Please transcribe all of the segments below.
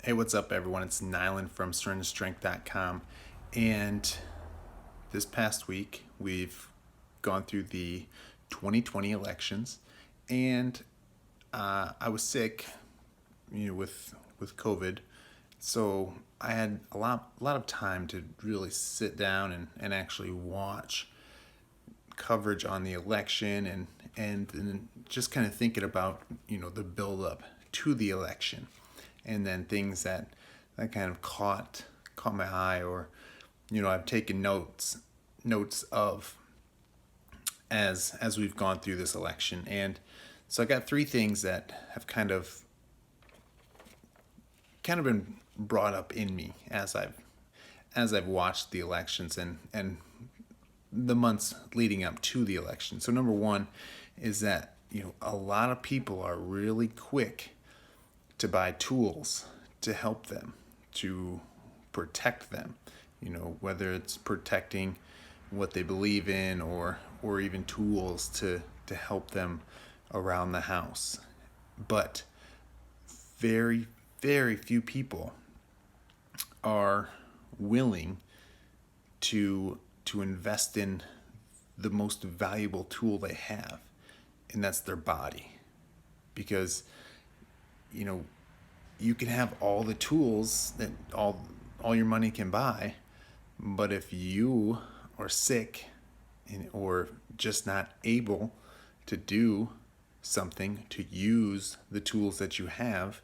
Hey, what's up, everyone? It's Nylan from SurrenderStrength.com. And this past week, we've gone through the 2020 elections, and I was sick, with COVID. So I had a lot of time to really sit down and actually watch coverage on the election and just kind of thinking about the build up to the election, and then things that kind of caught my eye, or I've taken notes of as we've gone through this election. And so I got three things that have kind of been brought up in me as I've watched the elections and the months leading up to the election. So number one is that a lot of people are really quick to buy tools to help them, to protect them, whether it's protecting what they believe in, or even tools to help them around the house. But very, very few people are willing to invest in the most valuable tool they have, and that's their body. Because you can have all the tools that all your money can buy, but if you are sick or just not able to do something, to use the tools that you have,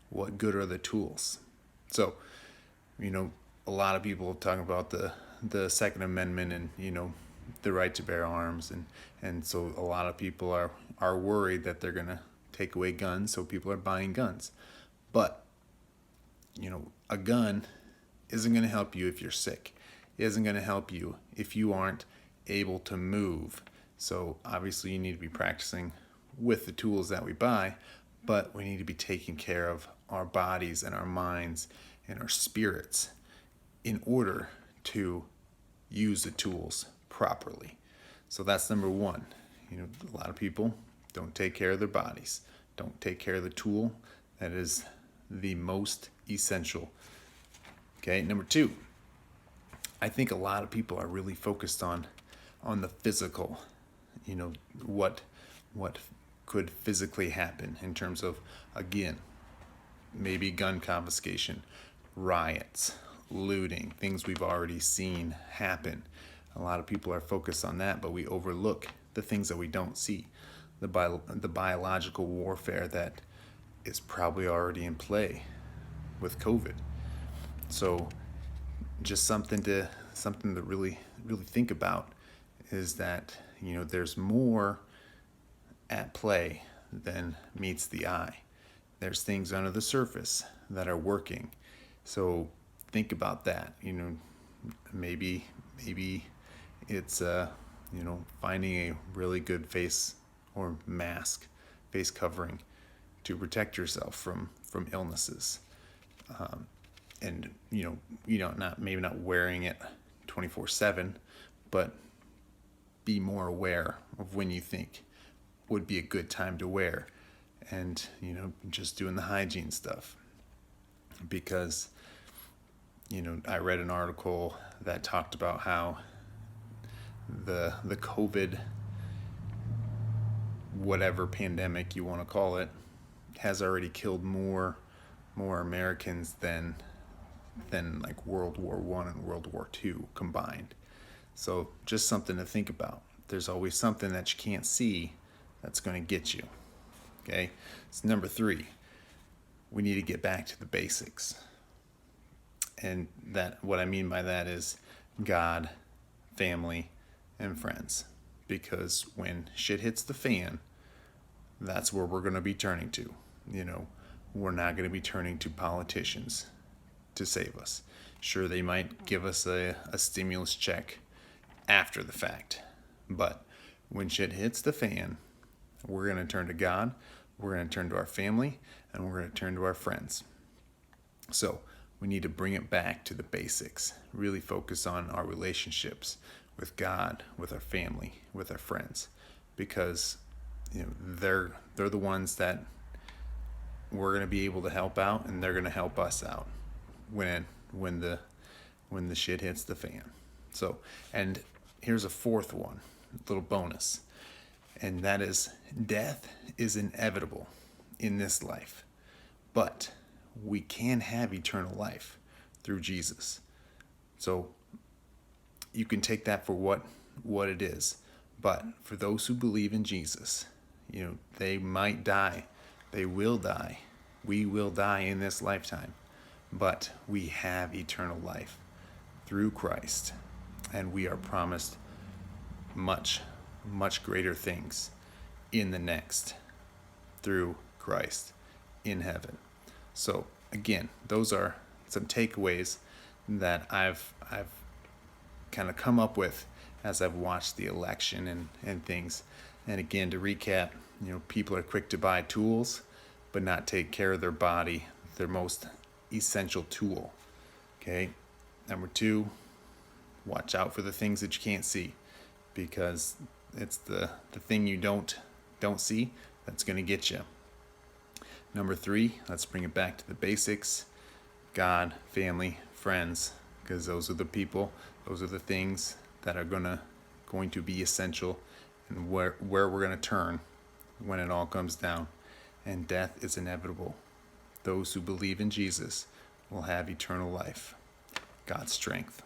what good are the tools? So, a lot of people talk about the Second Amendment and the right to bear arms, and so a lot of people are worried that they're gonna take away guns, so people are buying guns. But a gun isn't going to help you if you're sick. It isn't going to help you if you aren't able to move. So obviously you need to be practicing with the tools that we buy, but we need to be taking care of our bodies and our minds and our spirits in order to use the tools properly. So that's number one. A lot of people don't take care of their bodies, don't take care of the tool that is the most essential. Okay, number two, I think a lot of people are really focused on the physical, what could physically happen in terms of, again, maybe gun confiscation, riots, looting, things we've already seen happen. A lot of people are focused on that, but we overlook the things that we don't see, the biological warfare that is probably already in play with COVID. So just something to really think about is that there's more at play than meets the eye. There's things under the surface that are working. So think about that. Maybe it's finding a really good face or mask, face covering, to protect yourself from illnesses, and not wearing it 24/7, but be more aware of when you think would be a good time to wear, and just doing the hygiene stuff. Because I read an article that talked about how the COVID, whatever pandemic you want to call it, has already killed more Americans than like World War I and World War II combined. So just something to think about. There's always something that you can't see that's going to get you. Okay? So number three, we need to get back to the basics. And that, what I mean by that is God, family, and friends. Because when shit hits the fan, that's where we're going to be turning to. We're not going to be turning to politicians to save us. Sure, they might give us a stimulus check after the fact, but when shit hits the fan, we're going to turn to God, we're going to turn to our family, and we're going to turn to our friends. So we need to bring it back to the basics. Really focus on our relationships with God, with our family, with our friends, because they're the ones that we're going to be able to help out, and they're going to help us out when the shit hits the fan. So, and here's a fourth one, a little bonus, and that is death is inevitable in this life, but we can have eternal life through Jesus. So you can take that for what it is. But for those who believe in Jesus, they might die. They will die. We will die in this lifetime. But we have eternal life through Christ. And we are promised much, much greater things in the next through Christ in heaven. So again, those are some takeaways that I've kind of come up with as I've watched the election and things. And again, to recap, people are quick to buy tools, but not take care of their body, their most essential tool. Okay. Number 2, watch out for the things that you can't see, because it's the thing you don't see that's going to get you. Number 3, let's bring it back to the basics: God, family, friends, because those are the people, those are the things that are going to be essential, and where we're going to turn when it all comes down. And death is inevitable. Those who believe in Jesus will have eternal life. God's strength.